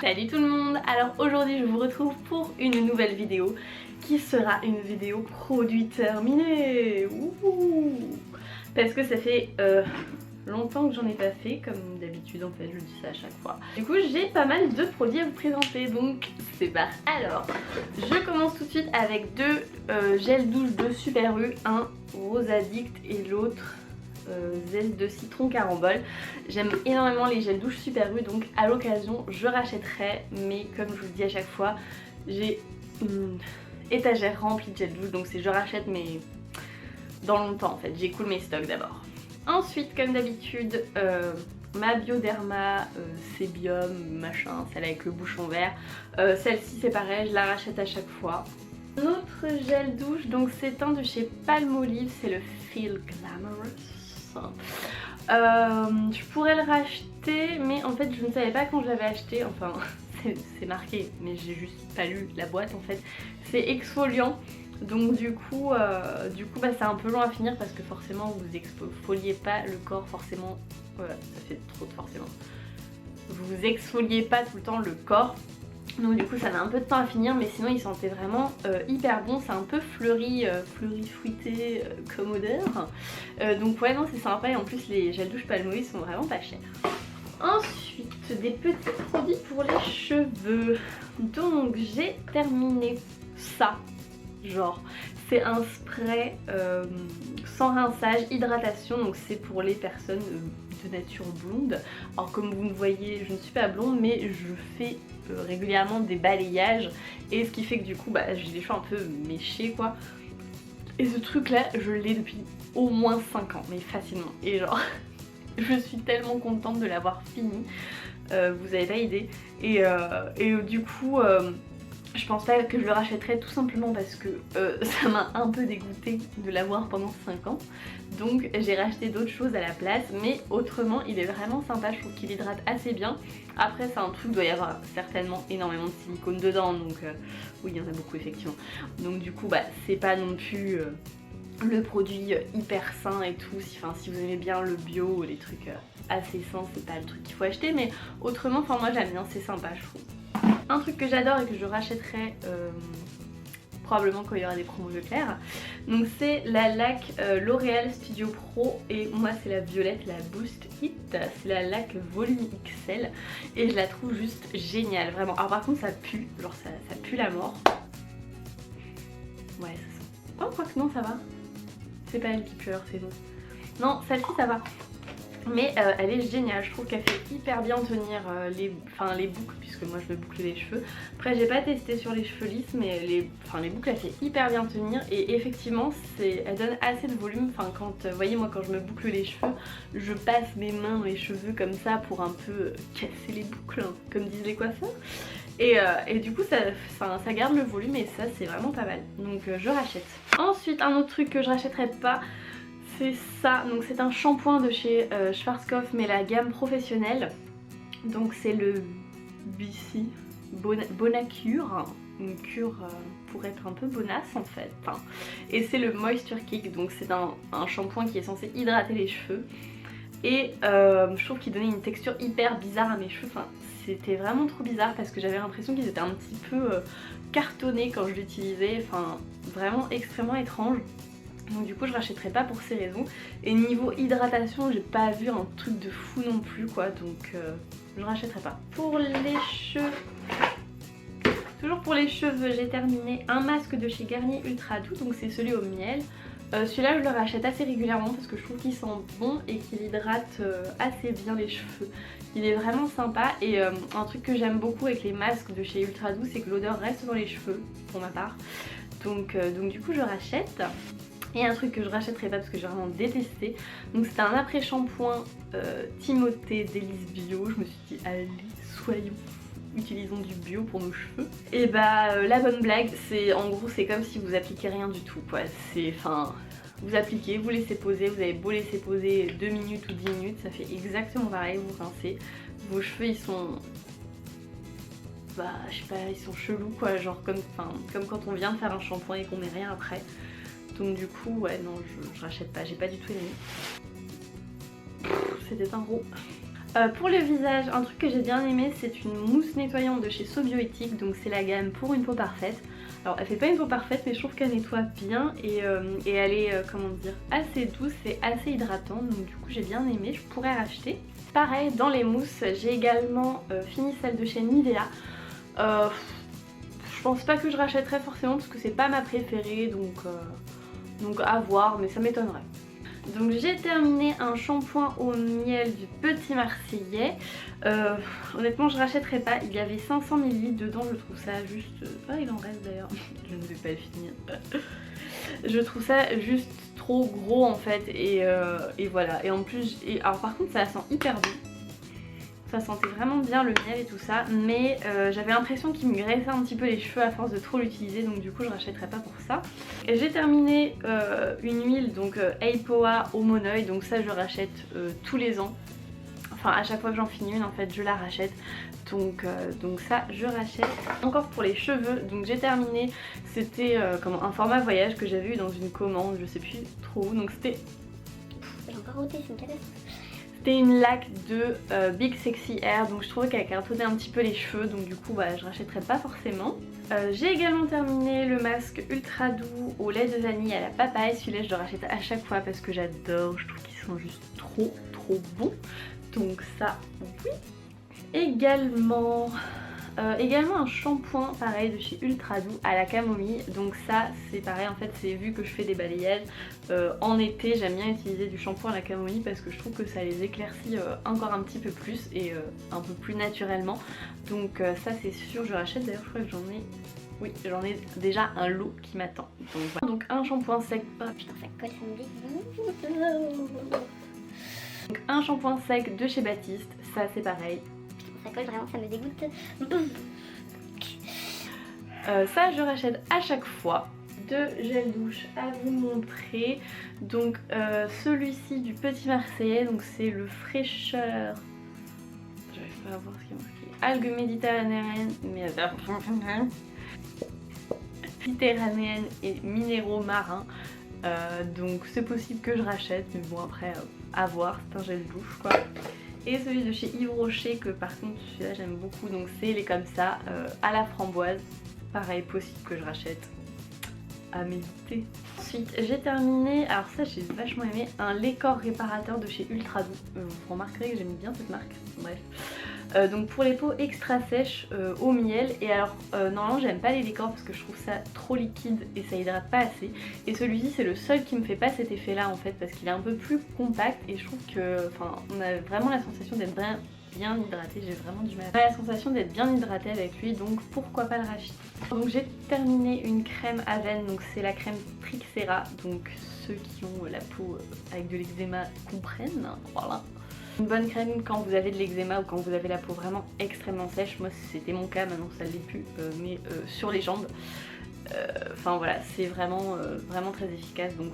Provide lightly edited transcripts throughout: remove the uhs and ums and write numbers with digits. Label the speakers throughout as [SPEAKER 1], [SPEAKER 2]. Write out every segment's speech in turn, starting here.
[SPEAKER 1] Salut tout le monde. Alors aujourd'hui je vous retrouve pour une nouvelle vidéo qui sera une vidéo produit terminé. Parce que ça fait longtemps que j'en ai pas fait, comme d'habitude en fait, je dis ça à chaque fois. Du coup j'ai pas mal de produits à vous présenter, donc c'est parti. Alors je commence tout de suite avec deux gels douche de Super U, un Rose Addict et l'autre zeste de citron carambole. J'aime énormément les gels douche Super U, donc à l'occasion je rachèterai, mais comme je vous le dis à chaque fois, j'ai une étagère remplie de gels douche, donc c'est je rachète mais dans longtemps en fait, j'écoule mes stocks d'abord. Ensuite comme d'habitude ma Bioderma Sébium machin, celle avec le bouchon vert, celle-ci c'est pareil, je la rachète à chaque fois. Un autre gel douche, donc c'est un de chez Palmolive, c'est le Feel Glamorous. Je pourrais le racheter, mais en fait je ne savais pas quand je l'avais acheté, enfin c'est marqué mais j'ai juste pas lu la boîte en fait. C'est exfoliant, donc du coup bah, c'est un peu long à finir parce que forcément vous exfoliez pas le corps forcément, voilà ça fait trop de forcément, vous exfoliez pas tout le temps le corps. Donc du coup ça met un peu de temps à finir, mais sinon il sentait vraiment hyper bon, c'est un peu fleuri, fruité comme odeur. Donc ouais non c'est sympa, et en plus les gels douche Palmolive sont vraiment pas chers. Ensuite des petits produits pour les cheveux. Donc j'ai terminé ça, genre c'est un spray sans rinçage, hydratation, donc c'est pour les personnes de nature blonde. Alors comme vous me voyez je ne suis pas blonde, mais je fais régulièrement des balayages, et ce qui fait que du coup bah, j'ai les cheveux un peu méchés quoi, et ce truc là je l'ai depuis au moins 5 ans, mais facilement, et genre je suis tellement contente de l'avoir fini, vous avez pas idée, et du coup je pense pas que je le rachèterai, tout simplement parce que ça m'a un peu dégoûté de l'avoir pendant 5 ans. Donc j'ai racheté d'autres choses à la place, mais autrement il est vraiment sympa, je trouve qu'il hydrate assez bien. Après c'est un truc, il doit y avoir certainement énormément de silicone dedans, donc oui il y en a beaucoup effectivement. Donc du coup bah c'est pas non plus le produit hyper sain et tout, si vous aimez bien le bio, les trucs assez sains, c'est pas le truc qu'il faut acheter, mais autrement enfin moi j'aime bien, c'est sympa je trouve. Un truc que j'adore et que je rachèterai probablement quand il y aura des promos Leclerc, donc c'est la laque L'Oréal Studio Pro, et moi c'est la violette, la Boost It, c'est la laque volume XL et je la trouve juste géniale vraiment. Alors par contre ça pue, genre ça pue la mort. Ouais ça sent. Oh quoique non ça va, c'est pas elle qui pleure, c'est nous. Non celle-ci ça va. Mais elle est géniale, je trouve qu'elle fait hyper bien tenir les boucles, puisque moi je me boucle les cheveux. Après j'ai pas testé sur les cheveux lisses, mais les boucles elle fait hyper bien tenir, et effectivement elle donne assez de volume. Enfin quand, vous voyez moi quand je me boucle les cheveux, je passe mes mains dans les cheveux comme ça pour un peu casser les boucles, hein, comme disent les coiffeurs. Et du coup ça garde le volume, et ça c'est vraiment pas mal, donc je rachète. Ensuite un autre truc que je rachèterai pas, c'est ça, donc c'est un shampoing de chez Schwarzkopf, mais la gamme professionnelle. Donc c'est le BC Bonacure, une cure pour être un peu bonasse en fait, et c'est le Moisture Kick, donc c'est un shampoing qui est censé hydrater les cheveux, et je trouve qu'il donnait une texture hyper bizarre à mes cheveux. Enfin c'était vraiment trop bizarre parce que j'avais l'impression qu'ils étaient un petit peu cartonnés quand je l'utilisais, enfin vraiment extrêmement étrange. Donc du coup je rachèterai pas pour ces raisons. Et niveau hydratation j'ai pas vu un truc de fou non plus quoi, donc je rachèterai pas. Pour les cheveux, toujours pour les cheveux, j'ai terminé un masque de chez Garnier Ultra Doux, donc c'est celui au miel. Celui-là je le rachète assez régulièrement parce que je trouve qu'il sent bon et qu'il hydrate assez bien les cheveux. Il est vraiment sympa, et un truc que j'aime beaucoup avec les masques de chez Ultra Doux, c'est que l'odeur reste dans les cheveux pour ma part. Donc du coup je rachète. Et un truc que je rachèterai pas parce que j'ai vraiment détesté, donc c'était un après shampoing Timothée d'Élise Bio. Je me suis dit allez soyons, utilisons du bio pour nos cheveux. Et bah la bonne blague, c'est en gros c'est comme si vous appliquez rien du tout quoi. C'est vous appliquez, vous laissez poser, vous avez beau laisser poser 2 minutes ou 10 minutes, ça fait exactement pareil, vous rincez. Vos cheveux ils sont, bah je sais pas, ils sont chelous quoi, genre comme quand on vient de faire un shampoing et qu'on met rien après. Donc du coup ouais non je rachète pas, j'ai pas du tout aimé. C'était un gros. Pour le visage, un truc que j'ai bien aimé, c'est une mousse nettoyante de chez So Bioéthique, donc c'est la gamme pour une peau parfaite. Alors elle fait pas une peau parfaite, mais je trouve qu'elle nettoie bien et elle est comment dire, assez douce et assez hydratante, donc du coup j'ai bien aimé, je pourrais racheter. Pareil, dans les mousses, j'ai également fini celle de chez Nivea. Je pense pas que je rachèterais forcément parce que c'est pas ma préférée, donc à voir, mais ça m'étonnerait. Donc j'ai terminé un shampoing au miel du Petit Marseillais. Honnêtement je rachèterai pas, il y avait 500 ml dedans, je trouve ça juste... Ah il en reste d'ailleurs, je ne vais pas le finir. Je trouve ça juste trop gros en fait et voilà. Et en plus, alors par contre ça sent hyper bon. Ça sentait vraiment bien le miel et tout ça, mais j'avais l'impression qu'il me graissait un petit peu les cheveux à force de trop l'utiliser, donc du coup je rachèterai pas pour ça. Et j'ai terminé une huile, donc Eipoa au Monoï, donc ça je rachète tous les ans. Enfin à chaque fois que j'en finis une en fait je la rachète, donc ça je rachète. Encore pour les cheveux, donc j'ai terminé, c'était un format voyage que j'avais eu dans une commande, je sais plus trop où, donc c'était...
[SPEAKER 2] J'ai encore ôté, c'est une catastrophe.
[SPEAKER 1] C'était une laque de Big Sexy Hair, donc je trouvais qu'elle cartonnait un petit peu les cheveux, donc du coup bah, je rachèterais pas forcément. J'ai également terminé le masque ultra doux au lait de vanille à la papaye. Celui-là je le rachète à chaque fois parce que j'adore, je trouve qu'ils sont juste trop bons. Donc ça oui. Également un shampoing pareil de chez Ultra Doux à la camomille, donc ça c'est pareil en fait, c'est vu que je fais des balayages en été, j'aime bien utiliser du shampoing à la camomille parce que je trouve que ça les éclaircit encore un petit peu plus et un peu plus naturellement, donc ça c'est sûr je rachète. D'ailleurs je crois que j'en ai déjà un lot qui m'attend, donc voilà. Donc un shampoing sec, oh putain ça colle, ça me dégoûte. Donc un shampoing sec de chez Baptiste, ça c'est pareil.
[SPEAKER 2] Ça colle vraiment, ça me dégoûte.
[SPEAKER 1] Ça je rachète à chaque fois. Deux gels douche à vous montrer. Donc celui-ci du Petit Marseillais, donc c'est le fraîcheur. J'arrive pas à voir ce qui est marqué. Algues méditerranéennes, méditerranéennes et minéraux marins. Donc c'est possible que je rachète, mais bon après à voir, c'est un gel douche quoi. Et celui de chez Yves Rocher que par contre celui-là j'aime beaucoup, donc c'est les comme ça à la framboise. Pareil, possible que je rachète, à méditer. Ensuite j'ai terminé, alors ça j'ai vachement aimé, un lait corps réparateur de chez Ultra Doux. Vous remarquerez que j'aime bien cette marque, bref. Donc pour les peaux extra sèches au miel, et alors normalement j'aime pas les décors parce que je trouve ça trop liquide et ça hydrate pas assez, et celui-ci c'est le seul qui me fait pas cet effet là en fait parce qu'il est un peu plus compact et je trouve que on a vraiment la sensation d'être bien hydraté, j'ai vraiment du mal. On a la sensation d'être bien hydraté avec lui, donc pourquoi pas le racheter. Donc j'ai terminé une crème à veine, donc c'est la crème Trixera, donc ceux qui ont la peau avec de l'eczéma comprennent, voilà. Une bonne crème quand vous avez de l'eczéma ou quand vous avez la peau vraiment extrêmement sèche, moi c'était mon cas, maintenant ça ne l'est plus, mais sur les jambes. Enfin voilà, c'est vraiment très efficace, donc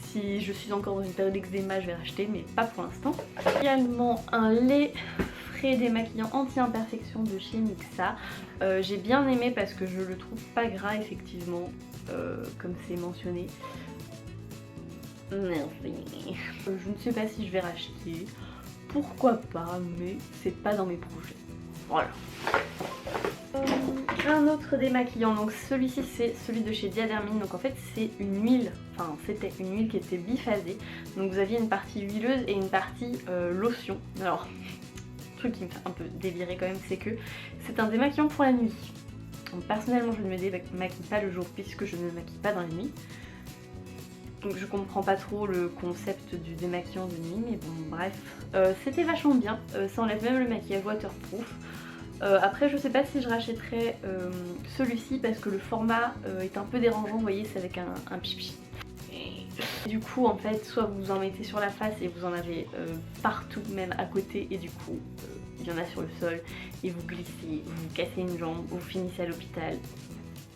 [SPEAKER 1] si je suis encore dans une période d'eczéma je vais racheter, mais pas pour l'instant. Également un lait frais démaquillant anti-imperfection de chez Mixa. J'ai bien aimé parce que je le trouve pas gras effectivement, comme c'est mentionné. Merci. Je ne sais pas si je vais racheter. Pourquoi pas, mais c'est pas dans mes projets. Voilà. Un autre démaquillant, donc celui-ci c'est celui de chez Diadermine, donc en fait c'est une huile, enfin c'était une huile qui était biphasée, donc vous aviez une partie huileuse et une partie lotion. Alors, le truc qui me fait un peu délirer quand même, c'est que c'est un démaquillant pour la nuit. Donc personnellement je ne me démaquille pas le jour puisque je ne me maquille pas dans la nuit. Donc je comprends pas trop le concept du démaquillant de nuit, mais bon bref. C'était vachement bien, ça enlève même le maquillage waterproof. Après je sais pas si je rachèterais celui-ci parce que le format est un peu dérangeant, vous voyez c'est avec un pipi. Du coup en fait soit vous en mettez sur la face et vous en avez partout, même à côté, et du coup il y en a sur le sol et vous glissez, vous cassez une jambe, vous finissez à l'hôpital.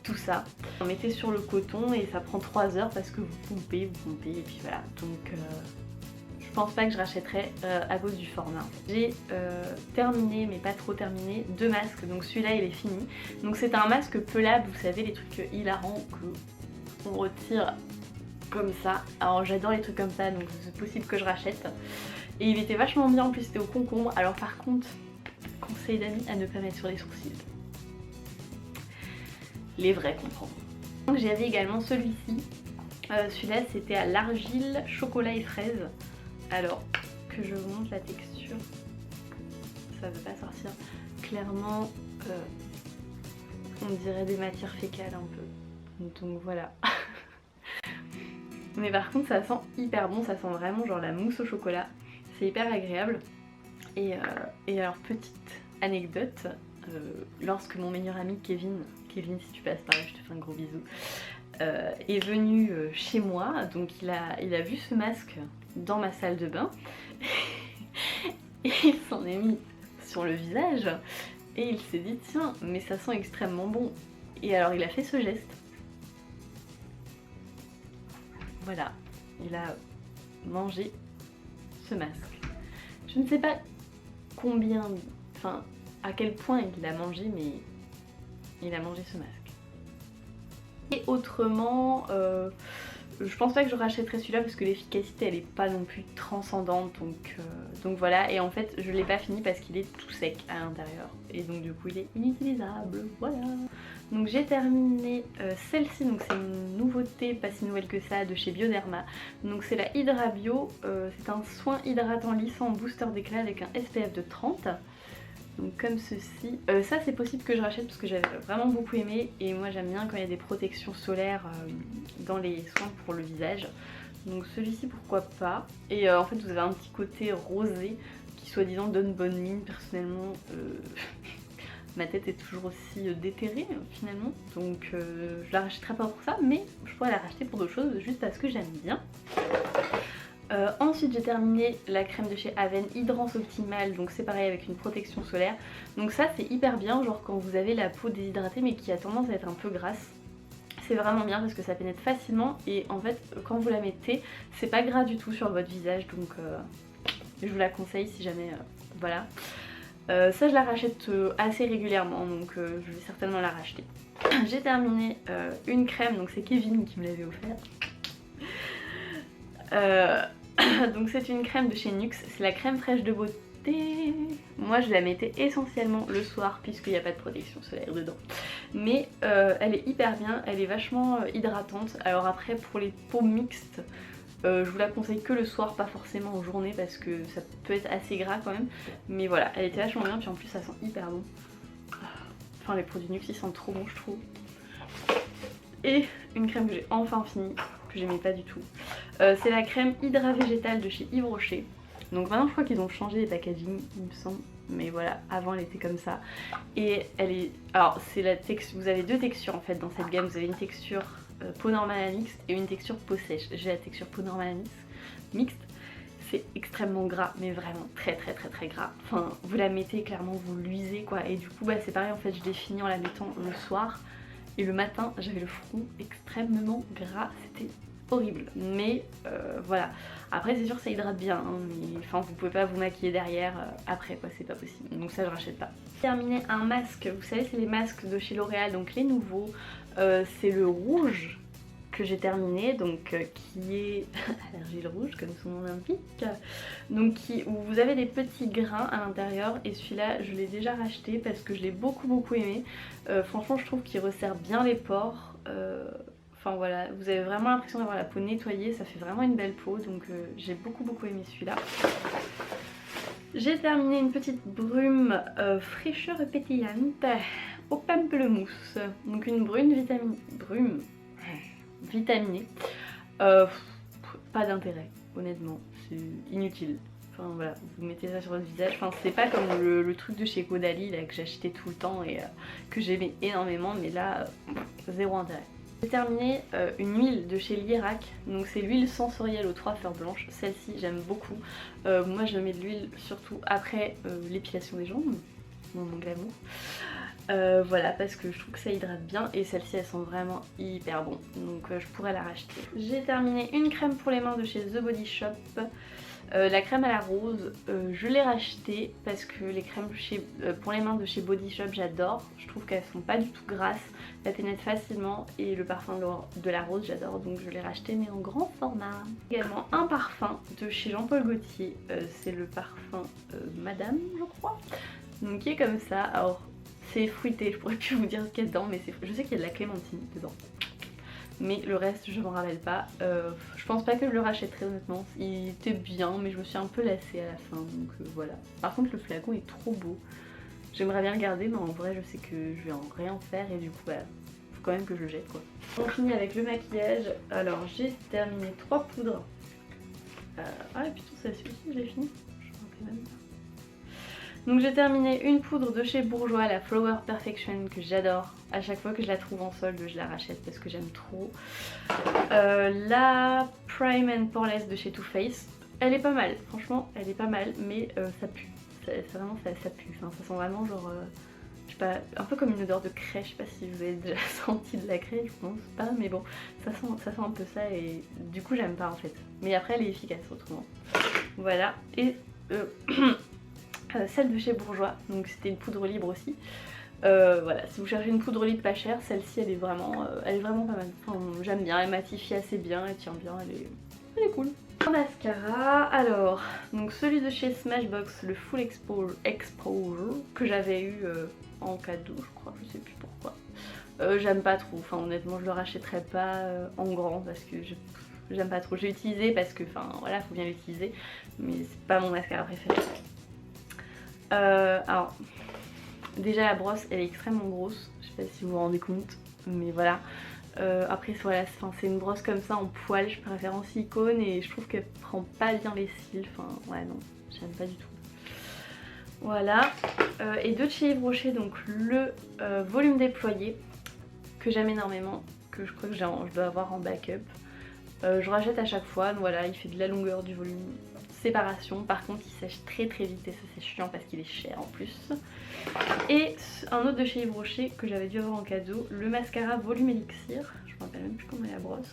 [SPEAKER 1] Tout ça. Vous en mettez sur le coton et ça prend 3 heures parce que vous pompez et puis voilà. Donc je pense pas que je rachèterai à cause du format. J'ai terminé, mais pas trop terminé, 2 masques. Donc celui-là il est fini. Donc c'est un masque pelable, vous savez les trucs hilarants que on retire comme ça. Alors j'adore les trucs comme ça, donc c'est possible que je rachète. Et il était vachement bien, en plus c'était au concombre. Alors par contre, conseil d'amis à ne pas mettre sur les sourcils. Les vrais concombres. Donc j'avais également celui-ci. Celui-là c'était à l'argile, chocolat et fraise. Alors que je vous montre la texture, ça veut pas sortir. Clairement, on dirait des matières fécales un peu. Donc voilà. Mais par contre ça sent hyper bon, ça sent vraiment genre la mousse au chocolat. C'est hyper agréable. Et alors petite anecdote, lorsque mon meilleur ami Kevin, si tu passes par là, je te fais un gros bisou, est venu chez moi, donc il a vu ce masque dans ma salle de bain et il s'en est mis sur le visage et il s'est dit tiens mais ça sent extrêmement bon, et alors il a fait ce geste. Voilà, il a mangé ce masque. Je ne sais pas combien, enfin à quel point il l'a mangé, mais il a mangé ce masque. Et autrement, je pense pas que je rachèterai celui-là parce que l'efficacité elle est pas non plus transcendante, donc voilà. Et en fait je l'ai pas fini parce qu'il est tout sec à l'intérieur et donc du coup il est inutilisable, voilà. Donc j'ai terminé celle-ci, donc c'est une nouveauté pas si nouvelle que ça de chez Bioderma. Donc c'est la Hydra Bio, c'est un soin hydratant lissant booster d'éclat avec un SPF de 30. Donc comme ceci. Ça c'est possible que je rachète parce que j'avais vraiment beaucoup aimé et moi j'aime bien quand il y a des protections solaires dans les soins pour le visage. Donc celui-ci pourquoi pas. Et en fait vous avez un petit côté rosé qui soi-disant donne bonne mine. Personnellement ma tête est toujours aussi déterrée finalement. Donc je la rachèterai pas pour ça, mais je pourrais la racheter pour d'autres choses juste parce que j'aime bien. Ensuite j'ai terminé la crème de chez Aven Hydrance Optimale, donc c'est pareil avec une protection solaire. Donc ça c'est hyper bien, genre quand vous avez la peau déshydratée mais qui a tendance à être un peu grasse. C'est vraiment bien parce que ça pénètre facilement et en fait quand vous la mettez c'est pas gras du tout sur votre visage, donc je vous la conseille si jamais, voilà. Ça je la rachète assez régulièrement, donc je vais certainement la racheter. J'ai terminé une crème, donc c'est Kevin qui me l'avait offert. Donc c'est une crème de chez NYX, c'est la crème fraîche de beauté. Moi je la mettais essentiellement le soir puisqu'il n'y a pas de protection solaire dedans. Mais elle est hyper bien, elle est vachement hydratante. Alors après pour les peaux mixtes, je vous la conseille que le soir, pas forcément en journée parce que ça peut être assez gras quand même. Mais voilà, elle était vachement bien, puis en plus ça sent hyper bon. Enfin les produits NYX ils sentent trop bon je trouve. Et une crème que j'ai enfin fini, que j'aimais pas du tout. C'est la crème Hydra Végétale de chez Yves Rocher. Donc maintenant je crois qu'ils ont changé les packaging il me semble. Mais voilà, avant elle était comme ça. Et elle est... Alors c'est la texture... Vous avez deux textures en fait dans cette gamme. Vous avez une texture peau normale à mixte et une texture peau sèche. J'ai la texture peau normale à mixte. C'est extrêmement gras, mais vraiment très gras. Enfin vous la mettez clairement, vous l'usez quoi. Et du coup bah c'est pareil en fait, je l'ai fini en la mettant le soir. Et le matin j'avais le front extrêmement gras, c'était horrible. Mais voilà, après c'est sûr ça hydrate bien, hein, mais enfin vous pouvez pas vous maquiller derrière après quoi, c'est pas possible. Donc ça je rachète pas. Terminé un masque, vous savez c'est les masques de chez L'Oréal, donc les nouveaux. C'est le rouge que j'ai terminé, donc qui est à l'argile rouge comme son nom l'indique. Donc où vous avez des petits grains à l'intérieur, et celui-là je l'ai déjà racheté parce que je l'ai beaucoup aimé. Franchement je trouve qu'il resserre bien les pores. Enfin voilà, vous avez vraiment l'impression d'avoir la peau nettoyée, ça fait vraiment une belle peau, donc j'ai beaucoup aimé celui-là. J'ai terminé une petite brume fraîcheur et pétillante au pamplemousse. Donc une brume vitaminée. Pas d'intérêt, honnêtement, c'est inutile. Enfin voilà, vous mettez ça sur votre visage. Enfin c'est pas comme le truc de chez Caudalie là que j'achetais tout le temps et que j'aimais énormément, mais là zéro intérêt. J'ai terminé une huile de chez Lierac, donc c'est l'huile sensorielle aux 3 fleurs blanches. Celle-ci j'aime beaucoup. Moi je mets de l'huile surtout après l'épilation des jambes, mon glamour. Voilà, parce que je trouve que ça hydrate bien et celle-ci elle sent vraiment hyper bon, donc je pourrais la racheter. J'ai terminé une crème pour les mains de chez The Body Shop. La crème à la rose, je l'ai rachetée parce que les crèmes pour les mains de chez Body Shop j'adore. Je trouve qu'elles sont pas du tout grasses, elles pénètrent facilement et le parfum de la rose j'adore, donc je l'ai racheté mais en grand format. Également un parfum de chez Jean-Paul Gaultier, c'est le parfum Madame je crois, donc qui est comme ça. Alors c'est fruité, je pourrais plus vous dire ce qu'il y a dedans, mais je sais qu'il y a de la clémentine dedans. Mais le reste je m'en rappelle pas. Je pense pas que je le rachèterai honnêtement. Il était bien mais je me suis un peu lassée à la fin, donc voilà. Par contre le flacon est trop beau. J'aimerais bien le garder mais en vrai je sais que je vais en rien faire et du coup bah, faut quand même que je le jette quoi. On finit avec le maquillage. Alors j'ai terminé 3 poudres. Ah et putain celle-ci aussi je l'ai fini. Je crois quand même. Donc j'ai terminé une poudre de chez Bourjois, la Flower Perfection, que j'adore. À chaque fois que je la trouve en solde, je la rachète parce que j'aime trop. La Prime and Poreless de chez Too Faced, elle est pas mal, franchement elle est pas mal, mais ça pue. Vraiment ça pue, enfin, ça sent vraiment genre, je sais pas, un peu comme une odeur de craie, je sais pas si vous avez déjà senti de la craie, je pense pas, mais bon, ça sent un peu ça et du coup j'aime pas en fait. Mais après elle est efficace autrement. Voilà, et celle de chez Bourjois, donc c'était une poudre libre aussi. Voilà, si vous cherchez une poudre libre pas chère, celle-ci elle est vraiment pas mal. Enfin, j'aime bien, elle matifie assez bien, elle tient bien, elle est cool. Un mascara, alors, donc celui de chez Smashbox, le Full Exposure, que j'avais eu en cadeau, je crois, je sais plus pourquoi. J'aime pas trop, enfin honnêtement je le rachèterai pas en grand parce que j'aime pas trop. J'ai utilisé parce que, enfin voilà, faut bien l'utiliser, mais c'est pas mon mascara préféré. Alors, déjà la brosse elle est extrêmement grosse, je sais pas si vous vous rendez compte, mais voilà. Après voilà, c'est une brosse comme ça en poil, je préfère en silicone et je trouve qu'elle prend pas bien les cils, enfin ouais non, j'aime pas du tout. Voilà, et de chez Yves Rocher, donc le volume déployé, que j'aime énormément, que je crois que je dois avoir en backup. Je rachète à chaque fois, donc voilà, il fait de la longueur du volume. Séparation, par contre il sèche très vite et ça c'est chiant parce qu'il est cher en plus. Et un autre de chez Yves Rocher que j'avais dû avoir en cadeau, le mascara Volume Elixir, je me rappelle même plus comment est la brosse,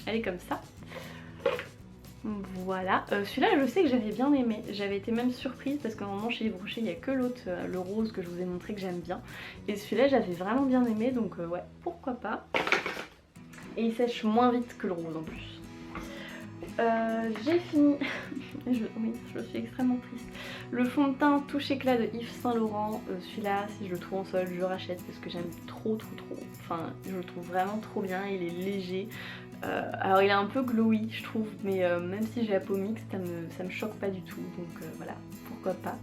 [SPEAKER 1] elle est comme ça. Voilà, celui-là je sais que j'avais bien aimé, j'avais été même surprise parce qu'à un moment chez Yves Rocher il n'y a que l'autre, le rose que je vous ai montré que j'aime bien. Et celui-là j'avais vraiment bien aimé, donc ouais, pourquoi pas. Et il sèche moins vite que le rose en plus. J'ai fini, oui je suis extrêmement triste, le fond de teint Touche Éclat de Yves Saint Laurent. Celui-là si je le trouve en solde je le rachète parce que j'aime trop, enfin je le trouve vraiment trop bien, il est léger. Alors il est un peu glowy je trouve, mais même si j'ai la peau mixte ça me choque pas du tout, donc voilà, pourquoi pas.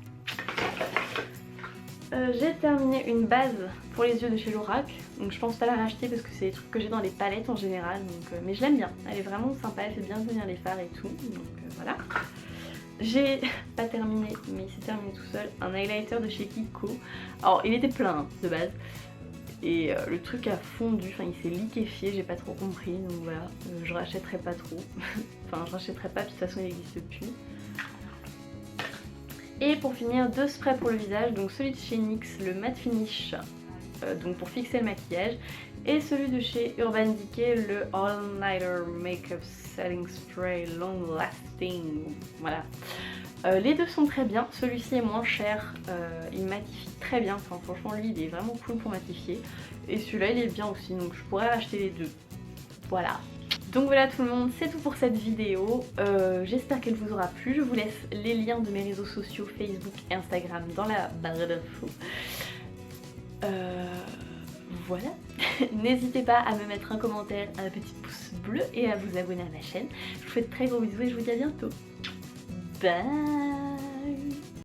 [SPEAKER 1] J'ai terminé une base pour les yeux de chez Lorac, donc je pense pas la racheter parce que c'est des trucs que j'ai dans les palettes en général, donc, mais je l'aime bien, elle est vraiment sympa, elle fait bien tenir les fards et tout, donc voilà. J'ai pas terminé, mais il s'est terminé tout seul, un highlighter de chez Kiko. Alors il était plein hein, de base, et le truc a fondu, enfin il s'est liquéfié, j'ai pas trop compris, donc voilà, je rachèterai pas trop, enfin je rachèterai pas, de toute façon il n'existe plus. Et pour finir, 2 sprays pour le visage, donc celui de chez NYX, le matte finish, donc pour fixer le maquillage, et celui de chez Urban Decay, le All Nighter Makeup Setting Spray Long Lasting, voilà. Les deux sont très bien, celui-ci est moins cher, il matifie très bien, enfin franchement lui il est vraiment cool pour matifier, et celui-là il est bien aussi, donc je pourrais acheter les deux, voilà. Donc voilà tout le monde, c'est tout pour cette vidéo, j'espère qu'elle vous aura plu, je vous laisse les liens de mes réseaux sociaux Facebook et Instagram dans la barre d'infos. Voilà, n'hésitez pas à me mettre un commentaire, un petit pouce bleu et à vous abonner à ma chaîne. Je vous fais de très gros bisous et je vous dis à bientôt. Bye.